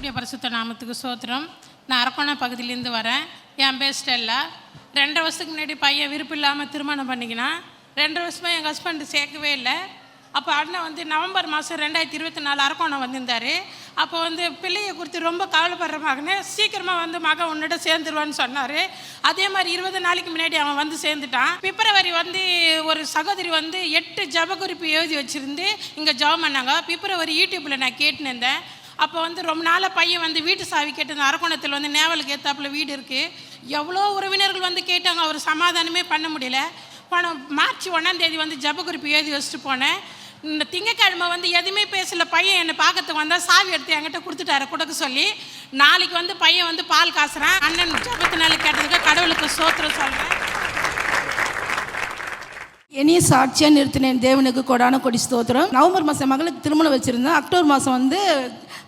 கர்த்தருடைய பரிசுத்த நாமத்துக்கு ஸ்தோத்திரம். நான் அரக்கோணம் பகுதியிலேருந்து வரேன். என் பேர் ஸ்டெல்லா. 2 வருஷத்துக்கு முன்னாடி பையன் விருப்பம் இல்லாமல் திருமணம் பண்ணிக்கினான். 2 வருஷமாக எங்கள் ஹஸ்பண்ட் சேர்க்கவே இல்லை. அப்போ அண்ணன் வந்து நவம்பர் மாதம் 2024 அரக்கோணம் வந்திருந்தார். அப்போ வந்து பிள்ளையை குறித்து ரொம்ப கவலைப்படுற மகனே, சீக்கிரமாக வந்து மகன் உன்னிட்ட சேர்ந்துருவான்னு சொன்னார். அதே மாதிரி 20 நாளைக்கு முன்னாடி அவன் வந்து சேர்ந்துட்டான். பிப்ரவரி வந்து ஒரு சகோதரி வந்து 8 ஜப குறிப்பு எழுதி வச்சுருந்து இங்கே ஜெபம் பண்ணாங்க. பிப்ரவரி யூடியூப்பில் நான் கேட்டுன்னு இருந்தேன். அப்போ வந்து ரொம்ப நாளாக பையன் வந்து வீட்டு சாவி கேட்டு அரக்கோணத்தில் வந்து நேவலுக்கு ஏற்றாப்புல வீடு இருக்குது. எவ்வளோ உறவினர்கள் வந்து கேட்டாங்க, அவர் சமாதானமே பண்ண முடியல. போன மார்ச் 1 வந்து ஜப குறிப்பு எழுதி வச்சுட்டு போனேன். இந்த திங்கக்கிழமை வந்து எதுவுமே பேசல. பையன் என்னை பார்க்கறதுக்கு வந்தால் சாவி எடுத்து என்கிட்ட கொடுத்துட்டாரு கொடுக்க சொல்லி. நாளைக்கு வந்து பையன் வந்து பால் காசுறான். அண்ணன் ஜபத்தினால கேட்டதுக்கு கடவுளுக்கு ஸ்தோத்திரம் சொல்கிறேன். இனிய சாட்சியாக நிறுத்தினேன் தேவனுக்கு கொடான கொடி ஸ்தோத்திரம். நவம்பர் மாதம் மகளுக்கு திருமணம் வச்சுருந்தேன். அக்டோபர் மாதம் வந்து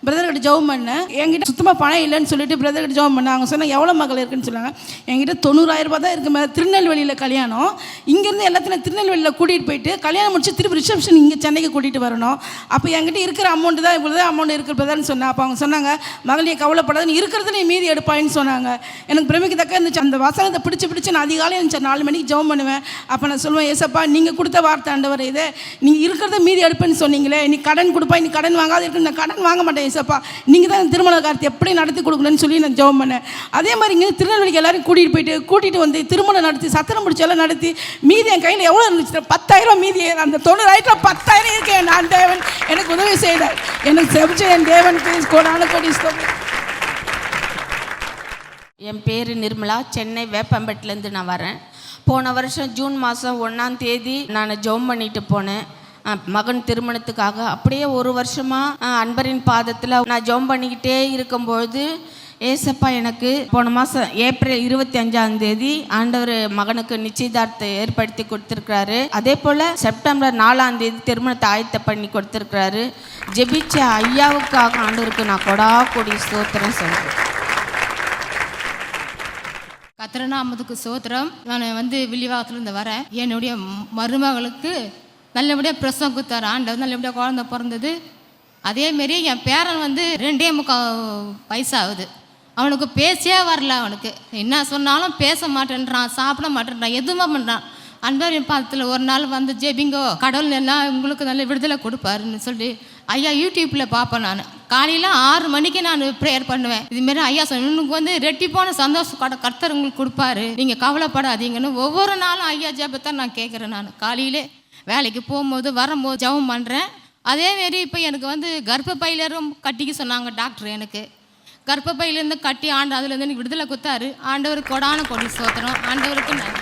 பிரதர்கிட்ட ஜெபம் பண்ணேன். என்கிட்ட சுத்தமாக பணம் இல்லைன்னு சொல்லிட்டு பிரதர்கிட்ட ஜெபம் பண்ணேன். அவங்க சொன்னாங்க எவ்வளோ மகள் இருக்குன்னு சொன்னாங்க. என்கிட்ட 90,000 ரூபா தான் இருக்குது. திருநெல்வேலியில் கல்யாணம். இங்கேருந்து எல்லாத்தையும் திருநெல்வேலியில் கூட்டிகிட்டு போயிட்டு கல்யாணம் முடிச்சு திருப்பி ரிசப்ஷன் இங்கே சென்னைக்கு கூட்டிகிட்டு வரணும். அப்போ என்கிட்ட இருக்கிற அமௌண்ட்டு தான் இவ்வளோ தான் அமௌண்ட் இருக்கிற பிரதர்னு சொன்னேன். அப்போ அவங்க சொன்னாங்க மகள் நீ கவலைப்படாது, நீ இருக்கிறது நீ மீதி எடுப்பாயின்னு சொன்னாங்க. எனக்கு பிரமிக்கத்தக்க இருந்துச்சு. அந்த வசனத்தை பிடிச்சி நான் அதிகாலையில் இருந்துச்சு 4 மணிக்கு ஜெபம் பண்ணுவேன். அப்போ நான் சொல்லுவேன், ஏசப்பா நீங்கள் கொடுத்த வார்த்தை ஆண்டவர் இது, நீங்கள் இருக்கிறத மீதி எடுப்பேன்னு சொன்னீங்களே, நீ கடன் கொடுப்பா, நீ கடன் வாங்காத இருக்கு, நான் கடன் வாங்க மாட்டேன் ஏசப்பா, நீங்கள் தான் திருமண காரியத்தை எப்படி நடத்தி கொடுக்கணும்னு சொல்லி நான் ஜெபம் பண்ணேன். அதே மாதிரி இங்கே திருநெல்வேலிக்கு எல்லாரும் கூட்டிகிட்டு வந்து திருமணம் நடத்தி சத்திரம் முடிச்செல்லாம் நடத்தி மீதி என் கையில் எவ்வளோ இருந்துச்சு 10,000 மீதி. அந்த 90,000 10,000 இருக்கேன். நான் தேவன் எனக்கு உதவி செய்தார். எனக்கு செபிச்ச என் தேவனுக்கு கொடான கொடி ஸ்தோத்திரம். என் பேர் நிர்மலா. சென்னை வேப்பம்பட்டிலேருந்து நான் வரேன். போன வருஷம் ஜூன் மாதம் 1 நான் ஜெபம் பண்ணிட்டு போனேன் மகன் திருமணத்துக்காக. அப்படியே ஒரு வருஷமாக அன்பரின் பாதத்தில் நான் ஜெபம் பண்ணிக்கிட்டே இருக்கும்பொழுது ஏசப்பா எனக்கு போன மாதம் ஏப்ரல் 25 ஆண்டவர் மகனுக்கு நிச்சயதார்த்தத்தை ஏற்படுத்தி கொடுத்துருக்கிறாரு. அதே போல் செப்டம்பர் 4 திருமணத்தை ஆயத்த பண்ணி கொடுத்துருக்கிறாரு. ஜெபிச்ச ஐயாவுக்காக ஆண்டவருக்கு நான் கொடா கொடி ஸ்தோத்திரம் சொல்கிறேன். கத்திரநாமத்துக்கு ஸ்தோத்திரம். நான் வந்து வில்லிவாக்கத்துலேருந்து வரேன். என்னுடைய மருமகளுக்கு நல்லபடியாக பிரசவம் கொடுத்தாரு ஆண்டவர். நல்லபடியாக குழந்தை பிறந்தது. அதேமாரி என் பேரன் வந்து 2.25 வயசாகுது. அவனுக்கு பேச்சே வரல. அவனுக்கு என்ன சொன்னாலும் பேச மாட்டேன்றான், சாப்பிட மாட்டேன்றான், எதுவுமே பண்ணுறான். அன்பரின் பாதத்தில் ஒரு நாள் வந்து ஜெபிங்கோ, கடவுள் எல்லாம் உங்களுக்கு நல்ல விடுதலை கொடுப்பாருன்னு சொல்லி ஐயா யூடியூப்பில் பார்ப்பேன். நான் காலையில் 6 மணிக்கு நான் ப்ரேயர் பண்ணுவேன். இதுமாரி ஐயா உனக்கு வந்து ரெட்டிப்பான சந்தோஷம் கர்த்தர் உங்களுக்கு கொடுப்பாரு, நீங்கள் கவலைப்படாதீங்கன்னு ஒவ்வொரு நாளும் ஐயா ஜெபத்தை நான் கேட்குறேன். நான் காலையிலே வேலைக்கு போகும்போது வரும்போது ஜெபம் பண்ணுறேன். அதேமாரி இப்போ எனக்கு வந்து கர்ப்பப்பையிலும் கட்டிக்க சொன்னாங்க டாக்டர். எனக்கு கர்ப்பப்பையிலேருந்து கட்டி அதுலேருந்து எனக்கு விடுதலை கொடுத்தாரு. ஆண்டவருக்கு கொடான கொடி ஸ்தோத்திரம். ஆண்டவருக்கு நன்றி.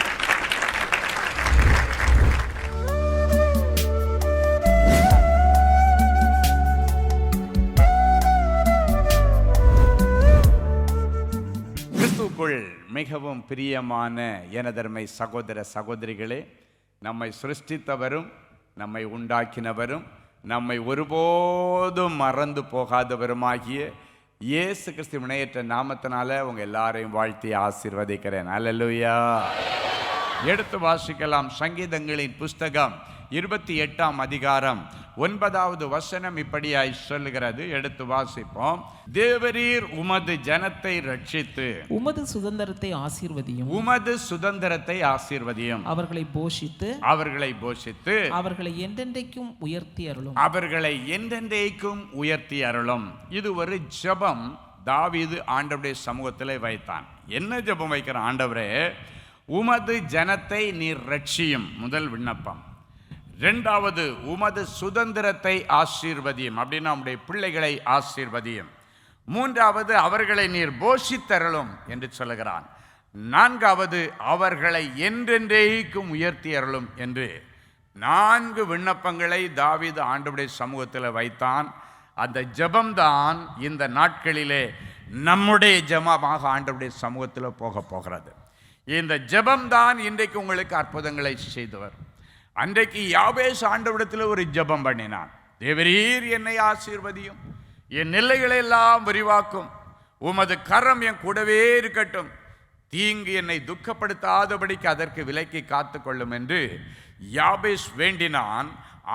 கிறிஸ்துவுக்குள் மிகவும் பிரியமான எனதருமை சகோதர சகோதரிகளே, நம்மை சிருஷ்டித்தவரும் நம்மை உண்டாக்கினவரும் நம்மை ஒருபோதும் மறந்து போகாதவருமாகிய இயேசு கிறிஸ்து இணையற்ற நாமத்தினால உங்கள் எல்லாரையும் வாழ்த்தி ஆசீர்வதிக்கிறேன். அல்லேலூயா. எடுத்து வாசிக்கலாம். சங்கீதங்களின் புஸ்தகம் 28ஆம் அதிகாரம் 9வது வசனம் இப்படியாய் சொல்லுகிறது. எடுத்து வாசிப்போம். தேவரீர் உமது ஜனத்தை ரட்சித்து உமது சுதந்திரத்தை ஆசீர்வதியும், உமது சுதந்திரத்தை ஆசீர்வதியும், அவர்களை போஷித்து அவர்களை என்றென்றைக்கும் உயர்த்தி அருளும், அவர்களை என்றென்றைக்கும் உயர்த்தி அருளும். இது ஒரு ஜெபம் தாவீது ஆண்டவருடைய சமூகத்திலே வைத்தான். என்ன ஜெபம் வைக்கிற? ஆண்டவரே உமது ஜனத்தை நீர் ரட்சியும், முதல் விண்ணப்பம். 2வது உமது சுதந்திரத்தை ஆசீர்வதியும், அப்படின்னா நம்முடைய பிள்ளைகளை ஆசீர்வதியும். 3வது அவர்களை நீர் போஷித்தருளும் என்று சொல்லுகிறான். 4வது அவர்களை என்றென்றைக்கும் உயர்த்தி அருளும் என்று 4 விண்ணப்பங்களை தாவீது ஆண்டவருடைய சமூகத்தில் வைத்தான். அந்த ஜெபம்தான் இந்த நாட்களிலே நம்முடைய ஜெபமாக ஆண்டவருடைய சமூகத்தில் போகிறது. இந்த ஜெபம்தான் இன்றைக்கு உங்களுக்கு அற்புதங்களை செய்தவர். அன்றைக்கு யாபேஸ் ஆண்டவரிடத்தில் ஒரு ஜெபம் பண்ணினான். தேவரீர் என்னை ஆசீர்வதியும், என் எல்லைகளை எல்லாம் விரிவாக்கும், உமது கரம் என் கூடவே இருக்கட்டும், தீங்கு என்னை துக்கப்படுத்தாதபடிக்கு அதற்கு விலக்கி காத்து கொள்ளும் என்று யாபேஸ் வேண்டினான்.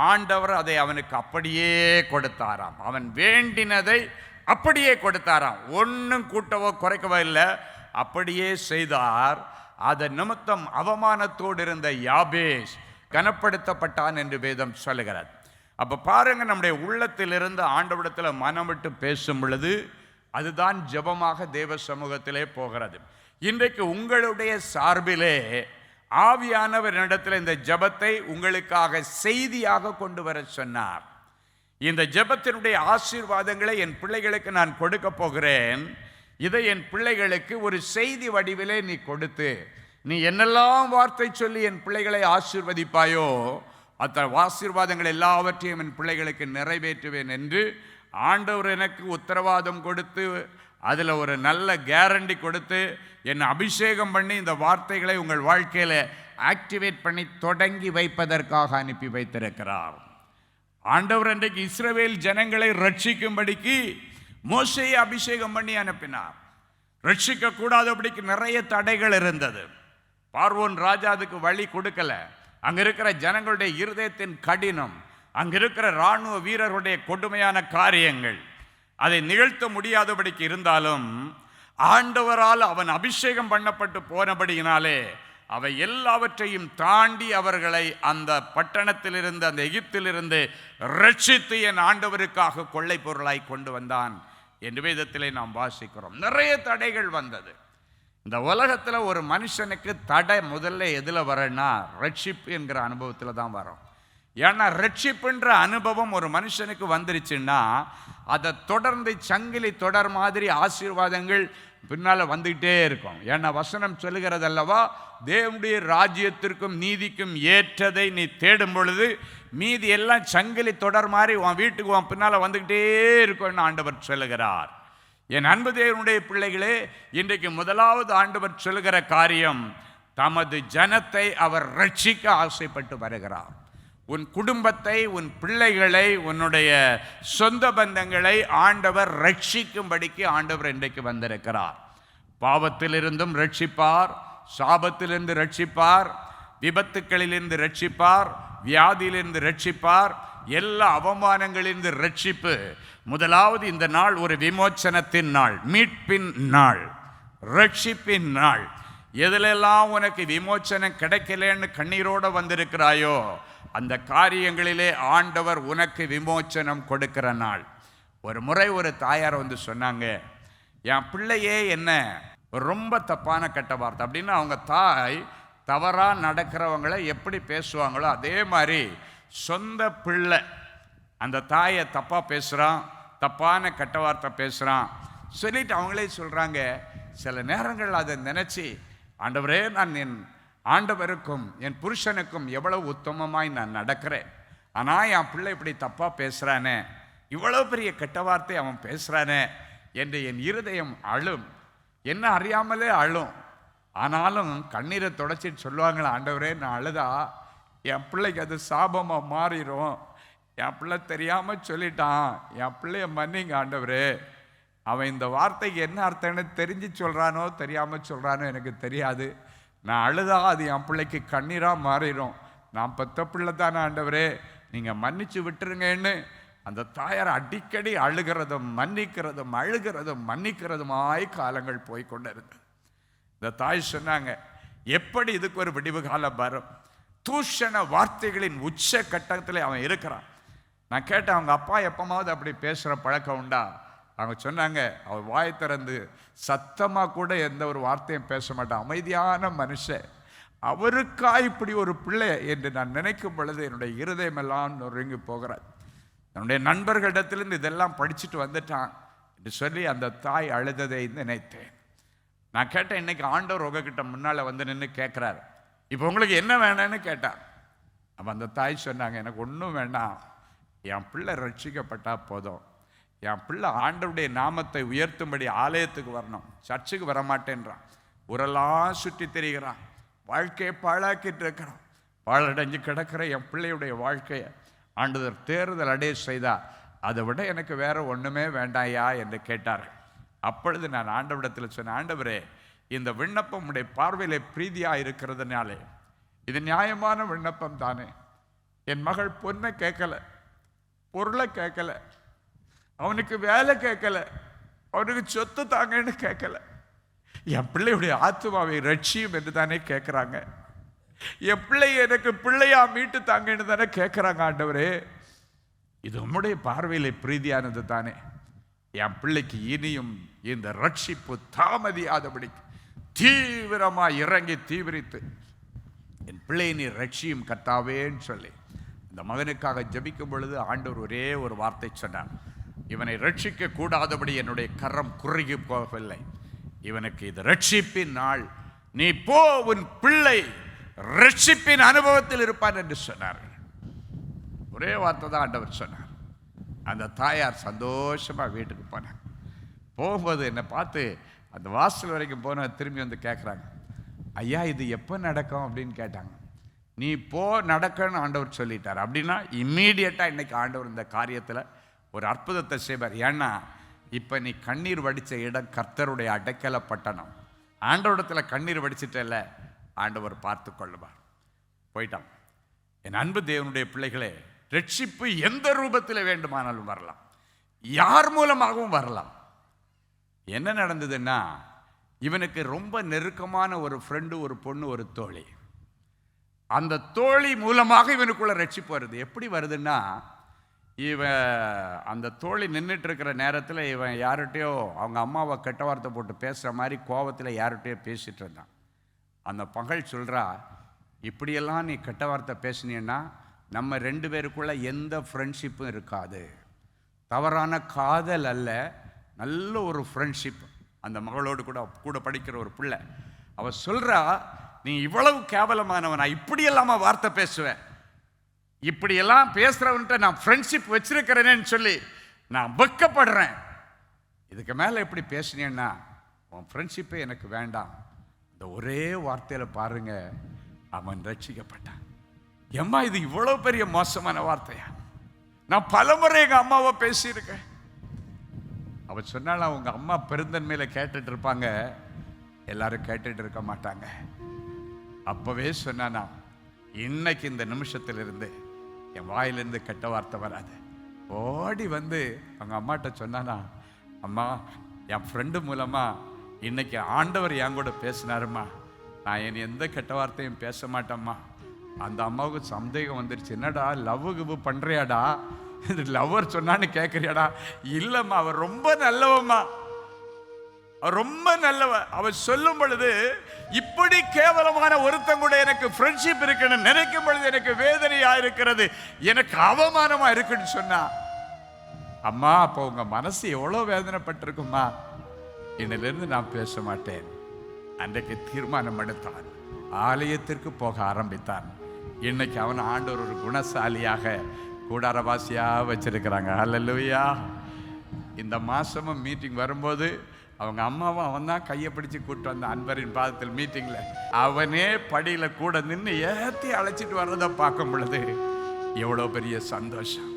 ஆண்டவர் அதை அவனுக்கு அப்படியே கொடுத்தாராம். அவன் வேண்டினதை அப்படியே கொடுத்தாராம். ஒன்றும் கூட்டவோ குறைக்கவோ இல்லை, அப்படியே செய்தார். அதன் நிமித்தம் அவமானத்தோடு இருந்த யாபேஸ் கனப்படுத்தப்பட்டான் என்று வேதம் சொல்லுகிறது. அப்போ பாருங்க, நம்முடைய உள்ளத்திலிருந்து ஆண்டவரிடத்தில் மனம் விட்டு பேசும் பொழுது அதுதான் ஜெபமாக தேவ சமூகத்திலே போகிறது. இன்றைக்கு உங்களுடைய சார்பிலே ஆவியானவரிடத்தில் இந்த ஜெபத்தை உங்களுக்காக செய்தியாக கொண்டு வர சொன்னார். இந்த ஜெபத்தினுடைய ஆசீர்வாதங்களை என் பிள்ளைகளுக்கு நான் கொடுக்க போகிறேன். இதை என் பிள்ளைகளுக்கு ஒரு செய்தி வடிவிலே நீ கொடுத்து, நீ என்னெல்லாம் வார்த்தை சொல்லி என் பிள்ளைகளை ஆசீர்வதிப்பாயோ அத்த ஆசீர்வாதங்கள் எல்லாவற்றையும் என் பிள்ளைகளுக்கு நிறைவேற்றுவேன் என்று ஆண்டவர் எனக்கு உத்தரவாதம் கொடுத்து, அதில் ஒரு நல்ல கேரண்டி கொடுத்து, என்னை அபிஷேகம் பண்ணி இந்த வார்த்தைகளை உங்கள் வாழ்க்கையில் ஆக்டிவேட் பண்ணி தொடங்கி வைப்பதற்காக அனுப்பி வைத்திருக்கிறார். ஆண்டவர் அன்றைக்கு இஸ்ரவேல் ஜனங்களை ரட்சிக்கும்படிக்கு மோசேயை அபிஷேகம் பண்ணி அனுப்பினார். ரட்சிக்க கூடாதபடிக்கு நிறைய தடைகள் இருந்தது. பார்வோன் ராஜா அதுக்கு வழி கொடுக்கல. அங்க இருக்கிற ஜனங்களுடைய இருதயத்தின் கடினம், அங்க இருக்கிற இராணுவ வீரர்களுடைய கொடுமையான காரியங்கள் அதை நிகழ்த்த முடியாதபடிக்கு இருந்தாலும் ஆண்டவரால் அவன் அபிஷேகம் பண்ணப்பட்டு போனபடியினாலே அவை எல்லாவற்றையும் தாண்டி அவர்களை அந்த பட்டணத்திலிருந்து, அந்த எகிப்திலிருந்து ரட்சித்து என் ஆண்டவருக்காக கொள்ளை பொருளாய் கொண்டு வந்தான் என்று வேதத்திலே நாம் வாசிக்கிறோம். நிறைய தடைகள் வந்தது. இந்த உலகத்தில் ஒரு மனுஷனுக்கு தடை முதல்ல எதில் வரன்னா ரட்சிப்பு என்கிற அனுபவத்தில் தான் வரும். ஏன்னா ரட்சிப்புன்ற அனுபவம் ஒரு மனுஷனுக்கு வந்துருச்சுன்னா அதை தொடர்ந்து சங்கிலி தொடர் மாதிரி ஆசீர்வாதங்கள் பின்னால் வந்துக்கிட்டே இருக்கும். ஏன்னா வசனம் சொல்லுகிறது அல்லவா, தேவனுடைய ராஜ்யத்திற்கும் நீதிக்கும் ஏற்றதை நீ தேடும் பொழுது மீதி எல்லாம் சங்கிலி தொடர் மாதிரி உன் வீட்டுக்கு உன் பின்னால் வந்துக்கிட்டே இருக்கும்னு ஆண்டவர் சொல்லுகிறார். என் அன்பு தேவனுடைய பிள்ளைகளே, இன்றைக்கு முதலாவது ஆண்டவர் சொல்லுகிற காரியம், தமது ஜனத்தை அவர் ரட்சிக்க ஆசைப்பட்டு வருகிறார். உன் குடும்பத்தை, உன் பிள்ளைகளை, உன்னுடைய சொந்த பந்தங்களை ஆண்டவர் ரட்சிக்கும்படிக்கு ஆண்டவர் இன்றைக்கு வந்திருக்கிறார். பாவத்திலிருந்தும் ரட்சிப்பார், சாபத்திலிருந்து ரட்சிப்பார், விபத்துக்களிலிருந்து ரட்சிப்பார், வியாதியிலிருந்து ரட்சிப்பார், எல்லா அவமானங்களிலிருந்து ரட்சிப்பு. முதலாவது இந்த நாள் ஒரு விமோச்சனத்தின் நாள், மீட்பின் நாள், ரட்சிப்பின் நாள். எதிலெல்லாம் உனக்கு விமோச்சனம் கிடைக்கலன்னு கண்ணீரோடு வந்திருக்கிறாயோ அந்த காரியங்களிலே ஆண்டவர் உனக்கு விமோச்சனம் கொடுக்கிற நாள். ஒரு முறை ஒரு தாயார் வந்து சொன்னாங்க, என் பிள்ளையே என்ன ரொம்ப தப்பான கெட்ட வார்த்தை அப்படின்னு. அவங்க தாய் தவறாக நடக்கிறவங்களை எப்படி பேசுவாங்களோ அதே மாதிரி சொந்த பிள்ளை அந்த தாயை தப்பாக பேசுகிறான், தப்பான கெட்ட வார்த்தை பேசுகிறான் சொல்லிட்டு அவங்களே சொல்கிறாங்க. சில நேரங்கள் அதை நினச்சி, ஆண்டவரே நான் என் ஆண்டவருக்கும் என் புருஷனுக்கும் எவ்வளவு உத்தமமாய் நான் நடக்கிறேன், ஆனால் என் பிள்ளை இப்படி தப்பாக பேசுகிறானே, இவ்வளோ பெரிய கெட்ட வார்த்தை அவன் பேசுகிறானே என்று என் இருதயம் அழும். என்ன அறியாமலே அழும். ஆனாலும் கண்ணீரை தொடச்சிட்டு சொல்லுவாங்களே, ஆண்டவரே நான் அழுதா என் பிள்ளைக்கு அது சாபமாக மாறிடும், என் பிள்ளை தெரியாமல் சொல்லிட்டான், என் பிள்ளைய மன்னிங்க ஆண்டவரே, அவன் இந்த வார்த்தைக்கு என்ன அர்த்தம்னு தெரிஞ்சு சொல்கிறானோ தெரியாமல் சொல்கிறானோ எனக்கு தெரியாது, நான் அழுதா அது என் பிள்ளைக்கு கண்ணீராக மாறிடும், நான் பெத்த பிள்ளை தானே ஆண்டவரே நீங்கள் மன்னிச்சு விட்டுருங்கன்னு அந்த தாயார் அடிக்கடி அழுகிறதும் மன்னிக்கிறதும் அழுகிறதும் மன்னிக்கிறதுமாய் காலங்கள் போய்கொண்டு இருந்தது. இந்த தாய் சொன்னாங்க, எப்படி இதுக்கு ஒரு விடிவு காலம் வரும்? தூஷண வார்த்தைகளின் உச்ச கட்டத்தில் அவன் இருக்கிறான். நான் கேட்டேன், அவங்க அப்பா எப்பமாவது அப்படி பேசுகிற பழக்கம் உண்டா? அவங்க சொன்னாங்க, அவர் வாய் திறந்து சத்தமாக கூட எந்த ஒரு வார்த்தையும் பேச மாட்டான், அமைதியான மனுஷன். அவருக்கா இப்படி ஒரு பிள்ளை என்று நான் நினைக்கும் பொழுது என்னுடைய இருதயமெல்லாம் நொறுங்கி போகிறார். என்னுடைய நண்பர்களிடத்திலிருந்து இதெல்லாம் படிச்சுட்டு வந்துட்டான் என்று சொல்லி அந்த தாய் அழுததை நினைத்தேன். நான் கேட்டேன், இன்னைக்கு ஆண்டவர் உங்ககிட்ட முன்னால் வந்து நின்று கேட்குறாரு, இப்போ உங்களுக்கு என்ன வேணும்னு கேட்டார். அப்போ அந்த தாய் சொன்னாங்க, எனக்கு ஒன்றும் வேண்டாம், என் பிள்ளை ரட்சிக்கப்பட்டா போதும், என் பிள்ளை ஆண்டவருடைய நாமத்தை உயர்த்தும்படி ஆலயத்துக்கு வரணும், சர்ச்சுக்கு வரமாட்டேன்றான், ஊரெல்லாம் சுற்றி தெரிகிறான், வாழ்க்கையை பாழாக்கிட்டு இருக்கிறான், பாழடைஞ்சு கிடக்கிற என் பிள்ளையுடைய வாழ்க்கையை ஆண்டவர் தேர்தல் அடைய செய்தார், அதை விட எனக்கு வேற ஒன்றுமே வேண்டாயா என்று கேட்டார்கள். அப்பொழுது நான் ஆண்டவரிடத்தில் சொன்னேன், ஆண்டவரே இந்த விண்ணப்பம் உடைய பார்வையிலே பிரீதியாக இருக்கிறதுனாலே இது நியாயமான விண்ணப்பம் தானே, என் மகள் பொண்ணை கேட்கல, பொருளை கேட்கல, அவனுக்கு வேலை கேட்கல, அவனுக்கு சொத்து தாங்கன்னு கேட்கல. என் பிள்ளையுடைய ஆத்மாவை ரட்சியும் என்று தானே கேட்குறாங்க. என் பிள்ளை எனக்கு பிள்ளையா மீட்டு தாங்கன்னு தானே கேட்குறாங்க. ஆண்டவரே, இது உம்முடைய பார்வையில் பிரீதியானது தானே. என் பிள்ளைக்கு இனியும் இந்த ரட்சிப்பு தாமதியாதபடி தீவிரமாக இறங்கி தீவிரித்து என் பிள்ளை நீ ரட்சியும் கர்த்தாவேன்னு சொல்லி இந்த மகனுக்காக ஜெபிக்கும் பொழுது ஆண்டவர் ஒரே ஒரு வார்த்தை சொன்னார், இவனை ரட்சிக்க கூடாதபடி என்னுடைய கரம் குறுகி போகவில்லை, இவனுக்கு இது ரட்சிப்பின் நாள், நீ போ, உன் பிள்ளை ரட்சிப்பின் அனுபவத்தில் இருப்பான் என்று சொன்னார்கள். ஒரே வார்த்தை தான் ஆண்டவர் சொன்னார். அந்த தாயார் சந்தோஷமா வீட்டுக்கு போனாங்க. போகும்போது என்னை பார்த்து அந்த வாசல் வரைக்கும் போன திரும்பி வந்து கேட்குறாங்க, ஐயா இது எப்போ நடக்கும் அப்படின்னு கேட்டாங்க. நீ போ, நடக்கன்னு ஆண்டவர் சொல்லிட்டார். அப்படின்னா இம்மீடியட்டாக இன்னைக்கு ஆண்டவர் இந்த காரியத்தில் ஒரு அற்புதத்தை செய்வார். ஏன்னா இப்போ நீ கண்ணீர் வடித்த இடம் கர்த்தருடைய அடைக்கல பட்டணம். ஆண்டவரிடத்தில் கண்ணீர் வடிச்சிட்டல, ஆண்டவர் பார்த்து கொள்ளுவார். போயிட்டான். என் அன்பு தேவனுடைய பிள்ளைகளே, ரட்சிப்பு எந்த ரூபத்தில் வேண்டுமானாலும் வரலாம், யார் மூலமாகவும் வரலாம். என்ன நடந்ததுன்னா, இவனுக்கு ரொம்ப நெருக்கமான ஒரு ஃப்ரெண்டு, ஒரு பொண்ணு, ஒரு தோழி. அந்த தோழி மூலமாக இவனுக்குள்ள ரட்சிப்பு வருது. எப்படி வருதுன்னா, இவன் அந்த தோழி நின்றுட்டு இருக்கிற நேரத்தில் இவன் யார்கிட்டையோ அவங்க அம்மாவை கெட்ட வார்த்தை போட்டு பேசுகிற மாதிரி கோபத்தில் யார்கிட்டையோ பேசிகிட்டு இருந்தான். அந்த பகல் சொல்கிறா, இப்படியெல்லாம் நீ கெட்ட வார்த்தை பேசினீன்னா நம்ம ரெண்டு பேருக்குள்ள எந்த ஃப்ரெண்ட்ஷிப்பும் இருக்காது. தவறான காதல் அல்ல, நல்ல ஒரு ஃப்ரெண்ட்ஷிப். அந்த மகளோடு கூட படிக்கிற ஒரு பிள்ளை அவள் சொல்கிறா, நீ இவ்வளவு கேவலமானவனா, இப்படியெல்லாமா வார்த்தை பேசுவேன், இப்படியெல்லாம் பேசுகிறவன்ட்ட நான் ஃப்ரெண்ட்ஷிப் வச்சிருக்கிறேன்னு சொல்லி நான் வெக்கப்படுறேன். இதுக்கு மேலே எப்படி பேசினேன்னா உன் ஃப்ரெண்ட்ஷிப்பே எனக்கு வேண்டாம். இந்த ஒரே வார்த்தையில் பாருங்க, அவன் ரட்சிக்கப்பட்டான். எம்மா இது இவ்வளோ பெரிய மோசமான வார்த்தையா? நான் பலமுறை எங்கள் அம்மாவை பேசியிருக்கேன். அவள் சொன்னாலும் அவங்க அம்மா பெருந்தன்மையில் கேட்டுட்டு இருப்பாங்க, எல்லாரும் கேட்டுட்டு இருக்க மாட்டாங்க. அப்பவே சொன்னானா, இன்னைக்கு இந்த நிமிஷத்திலிருந்து என் வாயிலிருந்து கெட்ட வார்த்தை வராது. ஓடி வந்து அவங்க அம்மாட்ட சொன்னானா, அம்மா என் ஃப்ரெண்டு மூலமாக இன்னைக்கு ஆண்டவர் என் கூட பேசினாருமா, நான் என் எந்த கெட்ட வார்த்தையும் பேச மாட்டேம்மா. அந்த அம்மாவுக்கு சந்தேகம் வந்துருச்சு, என்னடா லவ் கிவ் பண்ணுறியாடா, இது லவ்வர் சொன்னான்னு கேட்குறியாடா? இல்லைம்மா, அவர் ரொம்ப நல்லவம்மா, அவர் ரொம்ப நல்லவ. அவர் சொல்லும் பொழுது இப்படி கேவலமான ஒருத்தன் கூட எனக்கு ஃப்ரெண்ட்ஷிப் இருக்குன்னு நினைக்கும் பொழுது எனக்கு வேதனையா இருக்கிறது, எனக்கு அவமானமா இருக்குன்னு சொன்னா. அம்மா, அப்போ உங்க மனசு எவ்வளோ வேதனைப்பட்டிருக்குமா, இன்னிலிருந்து நான் பேச மாட்டேன். அன்றைக்கு தீர்மானம் எடுத்தான், ஆலயத்திற்கு போக ஆரம்பித்தான். இன்னைக்கு அவன் ஆண்டவர் ஒரு குணசாலியாக கூடாரவாசியாக வச்சிருக்கிறாங்க. அல்லேலூயா. இந்த மாசமும் மீட்டிங் வரும்போது அவங்க அம்மாவும் அவன் தான் கையை பிடிச்சி கூப்பிட்டு வந்த அன்பரின் பாதத்தில் மீட்டிங்கில் அவனே படியில் கூட நின்று ஏற்றி அழைச்சிட்டு வர்றதை பார்க்கும் பொழுது எவ்வளோ பெரிய சந்தோஷம்.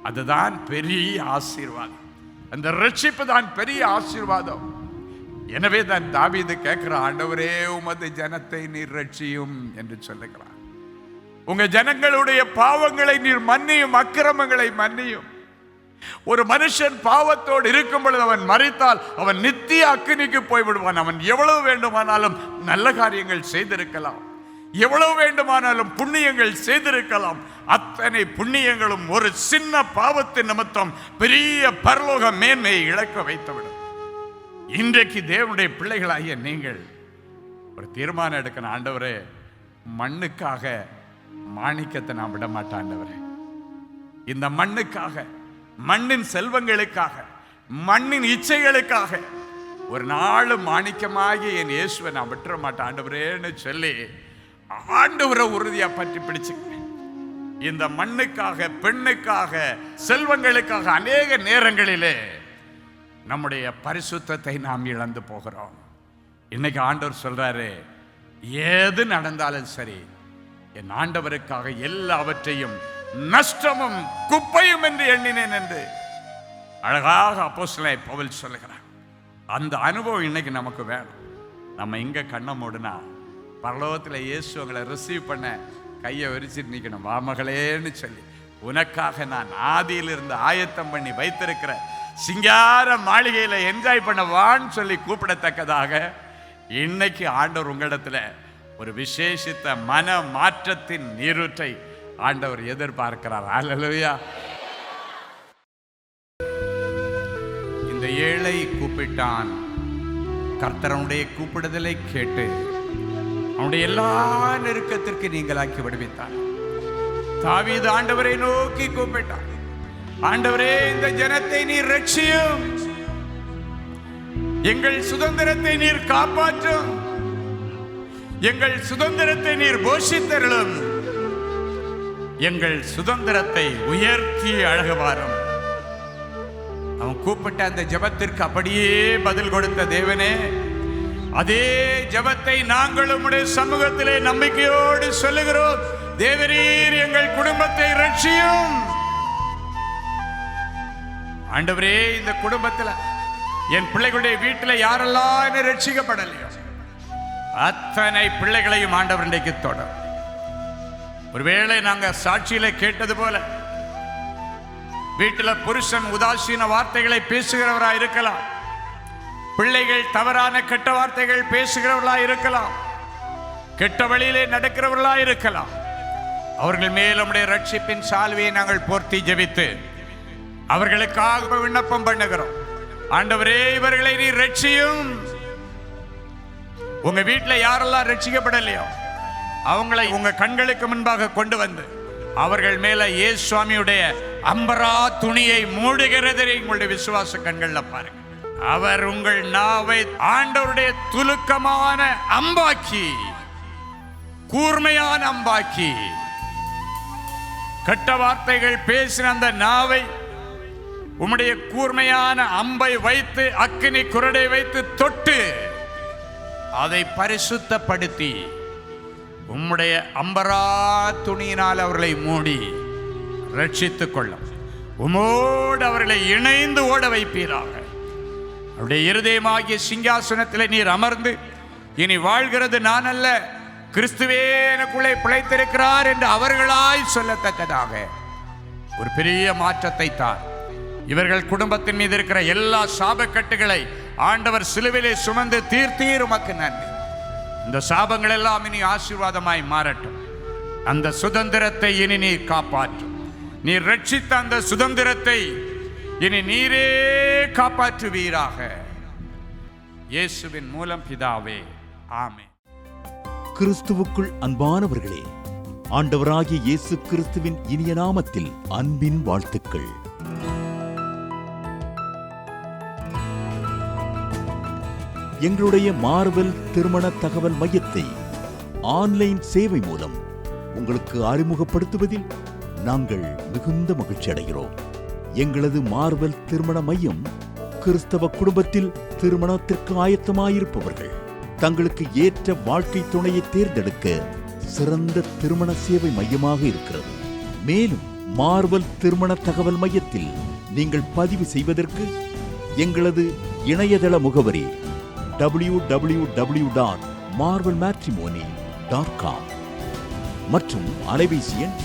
அதுதான் பெரிய ஆசீர்வாதம். அந்த ரட்சிப்பு தான் பெரிய ஆசீர்வாதம். எனவே தான் தாவீது கேட்கிற, ஆண்டவரே உமது ஜனத்தை நீர் ரட்சியும் என்று சொல்லுகிறார். உங்க ஜனங்களுடைய பாவங்களை நீர் மன்னியும், அக்கிரமங்களை மன்னியும். ஒரு மனுஷன் பாவத்தோடு இருக்கும் பொழுது அவன் மரித்தால் அவன் நித்திய அக்கினிக்கு போய்விடுவான். அவன் எவ்வளவு வேண்டுமானாலும் நல்ல காரியங்கள் செய்திருக்கலாம், எவ்வளவு வேண்டுமானாலும் புண்ணியங்கள் செய்திருக்கலாம். அத்தனை புண்ணியங்களும் ஒரு சின்ன பாவத்தின் நிமித்தம் பெரிய பரலோக மேன்மையை இழக்க வைத்துவிடும். இன்றைக்கு தேவனுடைய பிள்ளைகளாகிய நீங்கள் ஒரு தீர்மானம் எடுக்கணும். ஆண்டவரே, மண்ணுக்காக மாணிக்கத்தை நான் விட மாட்டேன். ஆண்டவரே, இந்த மண்ணுக்காக, மண்ணின் செல்வங்களுக்காக, மண்ணின் இச்சைகளுக்காக ஒரு நாள் மாணிக்கமாகி என் இயேசுவை நான் விட்டுற மாட்டேன் ஆண்டவரேன்னு சொல்லி ஆண்டவரை உறுதியா பற்றி பிடிச்சுக்க. இந்த மண்ணுக்காக, பெண்ணுக்காக, செல்வங்களுக்காக அநேக நேரங்களிலே நம்முடைய பரிசுத்தத்தை நாம் இழந்து போகிறோம். இன்னைக்கு ஆண்டவர் சொல்றாரு, ஏது நடந்தாலும் சரி என் ஆண்டவருக்காக எல்லாவற்றையும் நஷ்டமும் குப்பையும் என்று எண்ணினேன் என்று அழகாக அப்போஸ்தலன் பவுல் சொல்லுகிறார். அந்த அனுபவம் இன்னைக்கு நமக்கு வேணும். நம்ம இங்க கண்ணை மூடுனா பரலோகத்தில் இயேசு அவங்களை ரிசீவ் பண்ண கையை விரிச்சிட்டு நிற்கணும், வா மகளேன்னு சொல்லி உனக்காக நான் ஆதியிலிருந்து ஆயத்தம் பண்ணி வைத்திருக்கிற சிங்கார மாளிகையில என்ஜாய் பண்ண வான்னு சொல்லி கூப்பிடத்தக்கதாக இன்னைக்கு ஆண்டவர் உங்களிடத்துல ஒரு விசேஷித்த மன மாற்றத்தின் நீரூற்றை ஆண்டவர் எதிர்பார்க்கிறார். அல்லேலூயா. இந்த ஏழை கூப்பிட்டான், கர்த்தருடைய கூப்பிடுதலை கேட்டு அவனுடைய எல்லா நெருக்கத்திற்கு நீங்களாக்கி விடுவித்தார். தாவீது ஆண்டவரை நோக்கி கூப்பிட்டான், ஆண்டவரே இந்த ஜனத்தை நீர் ரட்சியும், எங்கள் சுதந்திரத்தை நீர் காப்பாற்றும், எங்கள் சுதந்திரத்தை நீர் போஷித்தருளும், எங்கள் சுதந்திரத்தை உயர்த்தி அழகுவாரும். அவன் கூப்பிட்ட அந்த ஜெபத்திற்கு அப்படியே பதில் கொடுத்த தேவனே, அதே ஜெபத்தை நாங்களும் உடைய சமூகத்திலே நம்பிக்கையோடு சொல்லுகிறோம். தேவரீர் எங்கள் குடும்பத்தை ரட்சியும். ஆண்டவரே, இந்த குடும்பத்தில் என் பிள்ளைகளுடைய வீட்டில் யாரெல்லாம் என்ன ரட்சிக்கப்படலையோ அத்தனை பிள்ளைகளையும் ஆண்டவர் இன்றைக்கு தொடரும். ஒருவேளை நாங்க சாட்சியில கேட்டது போல வீட்டில் புருஷன் உதாசீன வார்த்தைகளை பேசுகிறவராய் இருக்கலாம், பிள்ளைகள் தவறான கெட்ட வார்த்தைகள் பேசுகிறவர்களாய் இருக்கலாம், கெட்ட வழியிலே நடக்கிறவர்களாய் இருக்கலாம். அவர்கள் மேல் நம்முடைய ரட்சிப்பின் சால்வையை நாங்கள் போர்த்தி ஜெபித்து அவர்களுக்காக விண்ணப்பம் பண்ணுகிறோம். ஆண்டவரே, இவர்களை நீ ரட்சியும். உங்க வீட்டில் யாரெல்லாம் ரட்சிக்கப்படலையோ அவங்களை உங்க கண்களுக்கு முன்பாக கொண்டு வந்து அவர்கள் மேல இயேசு சுவாமியுடைய அம்பரா துணியை மூடுகிறதை உங்களுடைய விசுவாச கண்கள்ல பாருங்க. அவர் உங்கள் நாவை ஆண்டவருடைய துலுக்கமான அம்பாக்கி, கூர்மையான அம்பாக்கி, கெட்ட வார்த்தைகள் பேசின அந்த நாவை உம்முடைய கூர்மையான அம்பை வைத்து அக்கினி குரடை வைத்து தொட்டு அதை பரிசுத்தப்படுத்தி உம்முடைய அம்பரா துணியினால் அவர்களை மூடி ரட்சித்துக் கொள்ளும். உமோடு அவர்களை இணைந்து ஓட வைப்பீராக. அவருடைய இருதயமாகிய சிங்காசனத்தில் நீர் அமர்ந்து இனி வாழ்கிறது நான் அல்ல, கிறிஸ்துவே எனக்குள்ளே பிழைத்திருக்கிறார் என்று அவர்களாய் சொல்லத்தக்கதாக ஒரு பெரிய மாற்றத்தை தான். இவர்கள் குடும்பத்தின் மீது இருக்கிற எல்லா சாபக்கட்டுகளை ஆண்டவர் சிலுவிலே சுமந்து தீர்த்தீர். உமக்கு நன்றி. இந்த சாபங்கள் எல்லாம் இனி ஆசீர்வாதமாய் மாறட்டும். அந்த சுதந்திரத்தை இனி நீர் காப்பாற்றும். நீர் ரட்சித்த அந்த சுதந்திரத்தை இனி நீரே காப்பாற்றுவீராக. இயேசுவின் மூலம் பிதாவே, ஆமென். கிறிஸ்துவுக்குள் அன்பானவர்களே, ஆண்டவராகிய இயேசு கிறிஸ்துவின் இனிய நாமத்தில் அன்பின் வாழ்த்துக்கள். எங்களுடைய மார்வெல் திருமண தகவல் மையத்தை ஆன்லைன் சேவை மூலம் உங்களுக்கு அறிமுகப்படுத்துவதில் நாங்கள் மிகுந்த மகிழ்ச்சி அடைகிறோம். எங்களது மார்வெல் திருமண மையம் கிறிஸ்தவ குடும்பத்தில் திருமணத்திற்கு ஆயத்தமாயிருப்பவர்கள் தங்களுக்கு ஏற்ற வாழ்க்கை துணையை தேர்ந்தெடுக்க சிறந்த திருமண சேவை மையமாக இருக்கிறது. மேலும் மார்வெல் திருமண தகவல் மையத்தில் நீங்கள் பதிவு செய்வதற்கு எங்களது இணையதள முகவரி www.marvelmatrimony.com மற்றும் அலைபேசி எண்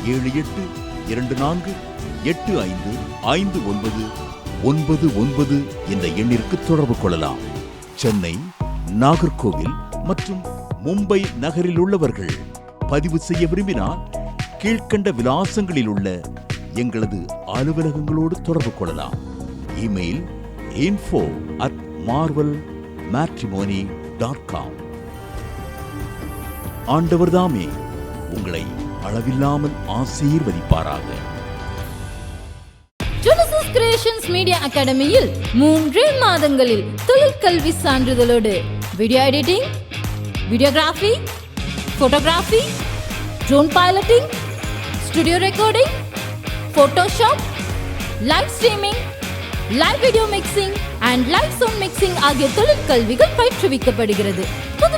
7824855999 என்ற எண்ணிற்கு தொடர்பு கொள்ளலாம். சென்னை, நாகர்கோவில் மற்றும் மும்பை நகரில் உள்ளவர்கள் பதிவு செய்ய விரும்பினால் கீழ்க்கண்ட விலாசங்களில் உள்ள எங்களது அலுவலகங்களோடு தொடர்பு கொள்ளலாம். Email info@marvelmatrimony.com. ஆண்டவர்தாமே உங்களை அளவில்லாமல் ஆசீர்வதிப்பாராக. ஜெனசிஸ் கிரியேஷன்ஸ் மீடியா அகாடமியில் 3 மாதங்களில் தொழிற்கல்வி சான்றிதழோடு video editing, videography, photography, drone piloting, studio recording, Photoshop, live streaming, live video mixing and live sound mixing ஆகிய தொழிற்கல்விகள் பயிற்றுவிக்கப்படுகிறது.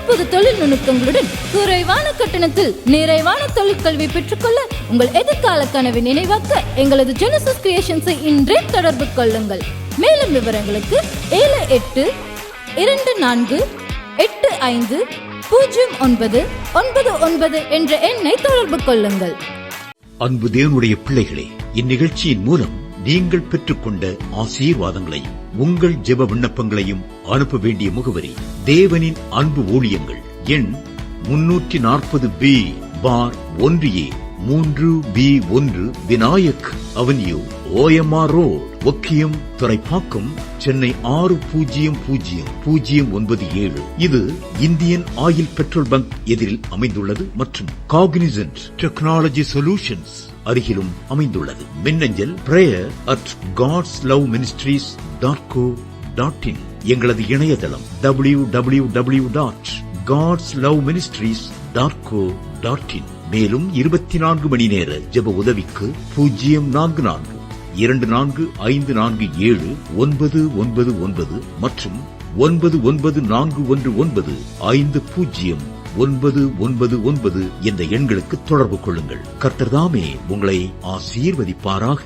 புது தொழில் நுணுக்கங்களுடன் குறைவான கட்டணத்தில் நிறைவான தொழிற்கல்வி பெற்றுக்கொள்ள உங்கள் எதிர்கால கனவை நினைவாக்க எங்களது ஜெனசிஸ் கிரியேஷன்ஸை இன்றே தொடர்பு கொள்ளுங்கள். மேலும் விவரங்களுக்கு 7824850999 என்ற எண்ணை தொடர்பு கொள்ளுங்கள். அன்பு தேவனுடைய பிள்ளைகளே, இந்நிகழ்ச்சியின் மூலம் நீங்கள் பெற்றுக்கொண்ட ஆசீர்வாதங்களையும் உங்கள் ஜெப விண்ணப்பங்களையும் அனுப்ப வேண்டிய முகவரி தேவனின் அன்பு ஊழியங்கள், எண் 340B பார் 1A 3B1 Vinayak avenue, OMR road, Okkiyam, Thoraipakkam, Chennai 600097. இது இந்தியன் ஆயில் பெட்ரோல் பங்க் எதிரில் அமைந்துள்ளது மற்றும் காக்னிசன்ட் டெக்னாலஜி சொல்யூஷன்ஸ் அருகிலும் அமைந்துள்ளது. மின்னஞ்சல் prayer@godsloveministries.co.in. எங்களது இணையதளம் www.godsloveministries.co.in. மேலும் 24 மணி நேர ஜெப உதவிக்கு 044-5447-999 மற்றும் 9941950999 என்ற எண்களுக்கு தொடர்பு கொள்ளுங்கள். கர்த்தர் தாமே உங்களை ஆசீர்வதிப்பாராக.